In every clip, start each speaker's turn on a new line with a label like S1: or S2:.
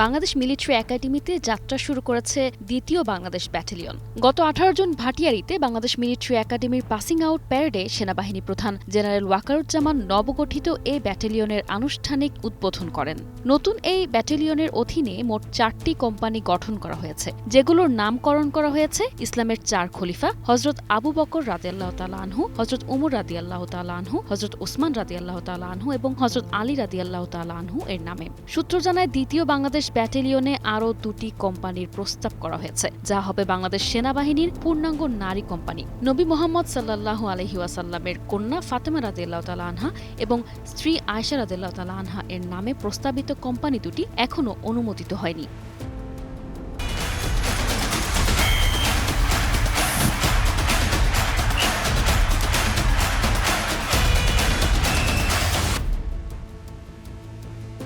S1: Bangladesh military একাডেমিতে যাত্রা শুরু করেছে দ্বিতীয় বাংলাদেশ ব্যাটালিয়ন। গত 18 জুন ভাটিয়ারীতে বাংলাদেশ মিলিটারি একাডেমির পাসিং আউট প্যারেডে সেনাবাহিনী প্রধান জেনারেল ওয়াকারুজ্জামান নবগঠিত এই ব্যাটালিয়নের আনুষ্ঠানিক উদ্বোধন করেন। নতুন এই ব্যাটালিয়নের অধীনে মোট 4টি কোম্পানি গঠন করা হয়েছে, যেগুলোর নামকরণ করা হয়েছে ইসলামের 4 খলিফা হযরত আবু বকর রাদিয়াল্লাহু তাআলা আনহু, হযরত উমর রাদিয়াল্লাহু তাআলা আনহু, হযরত ওসমান রাদিয়াল্লাহু তাআলা আনহু এবং হযরত আলী রাদিয়াল্লাহু তাআলা আনহু এর নামে। সূত্র জানায়, দ্বিতীয় বাংলাদেশ ব্যাটালিয়নে আরও 2টি কোম্পানির প্রস্তাব করা হয়েছে, যা হবে বাংলাদেশ সেনাবাহিনীর পূর্ণাঙ্গ নারী কোম্পানি। নবী মুহাম্মদ সাল্লাল্লাহু আলাইহি ওয়াসাল্লামের কন্যা ফাতেমা রাদিয়াল্লাহু তাআলা আনহা এবং স্ত্রী আয়েশা রাদিয়াল্লাহু তাআলা আনহা এর নামে প্রস্তাবিত কোম্পানি দুটি এখনও অনুমোদিত হয়নি।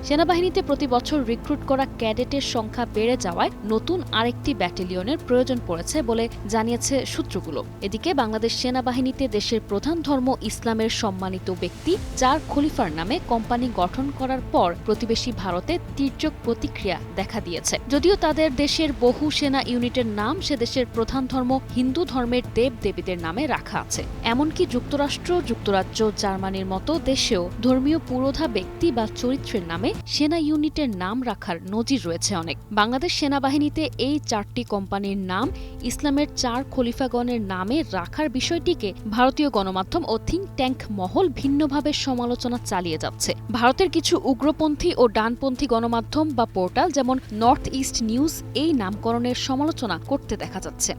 S1: সেনাবাহিনীতে প্রতি বছর রিক্রুট করা ক্যাডেটের সংখ্যা বেড়ে যাওয়ায় নতুন আরেকটি ব্যাটালিয়নের প্রয়োজন পড়েছে বলে জানিয়েছে সূত্রগুলো। এদিকে বাংলাদেশ সেনাবাহিনীতে দেশের প্রধান ধর্ম ইসলামের সম্মানিত ব্যক্তি 4 খলিফার নামে কোম্পানি গঠন করার পর প্রতিবেশী ভারতে তীর্যক প্রতিক্রিয়া দেখা দিয়েছে। যদিও তাদের দেশের বহু সেনা ইউনিটের নাম সে দেশের প্রধান ধর্ম হিন্দু ধর্মের দেব-দেবীদের নামে রাখা আছে। এমনকি যুক্তরাষ্ট্র, যুক্তরাজ্য, জার্মানির মতো দেশেও ধর্মীয় পুরোধা ব্যক্তি বা চরিত্রের নামে সেনা ইউনিটের নাম রাখার নজির রয়েছে অনেক। বাংলাদেশ সেনাবাহিনীতে এই 4টি কোম্পানির নাম ইসলামের 4 খলিফাগণের নামে রাখার বিষয়টিকে ভারতীয় গণমাধ্যম ও থিঙ্ক ট্যাঙ্ক মহল ভিন্নভাবে সমালোচনা চালিয়ে যাচ্ছে। ভারতের কিছু উগ্রপন্থী ও ডানপন্থী গণমাধ্যম বা পোর্টাল যেমন নর্থ ইস্ট নিউজ এই নামকরণের সমালোচনা করতে দেখা যাচ্ছে।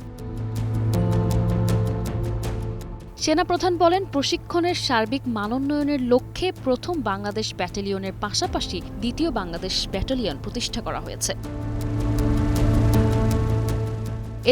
S1: সেনাপ্রধান বলেন, প্রশিক্ষণের সার্বিক মানোন্নয়নের লক্ষ্যে প্রথম বাংলাদেশ ব্যাটালিয়নের পাশাপাশি দ্বিতীয় বাংলাদেশ ব্যাটালিয়ন প্রতিষ্ঠা করা হয়েছে।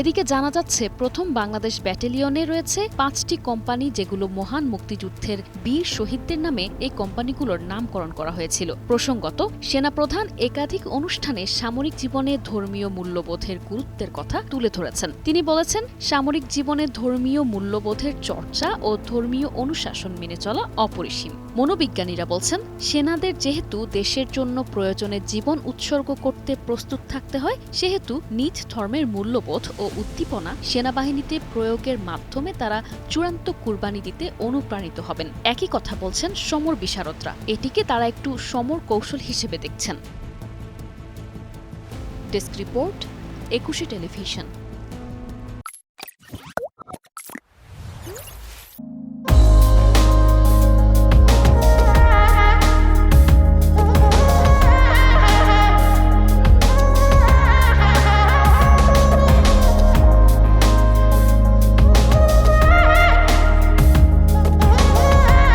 S1: এদিকে জানা যাচ্ছে, প্রথম বাংলাদেশ ব্যাটালিয়নে রয়েছে 5টি কোম্পানি, যেগুলো মহান মুক্তিযুদ্ধের বীর শহীদদের নামে এই কোম্পানিগুলোর নামকরণ করা হয়েছিল। প্রসঙ্গত, সেনাপ্রধান একাধিক অনুষ্ঠানে সামরিক জীবনে ধর্মীয় মূল্যবোধের গুরুত্বের কথা তুলে ধরেছেন। তিনি বলেছেন, সামরিক জীবনে ধর্মীয় মূল্যবোধের চর্চা ও ধর্মীয় অনুশাসন মেনে চলা অপরিসীম। মনোবিজ্ঞানীরা বলছেন, সেনাদের যেহেতু দেশের জন্য প্রয়োজনে জীবন উৎসর্গ করতে প্রস্তুত থাকতে হয়, সেহেতু নিজ ধর্মের মূল্যবোধ ও উদ্দীপনা সেনাবাহিনীতে প্রয়োগের মাধ্যমে তারা চূড়ান্ত কুরবানি দিতে অনুপ্রাণিত হবেন। একই কথা বলছেন সমর বিশারদরা। এটিকে তারা একটু সমর কৌশল হিসেবে দেখছেন। Desk report, 21 television.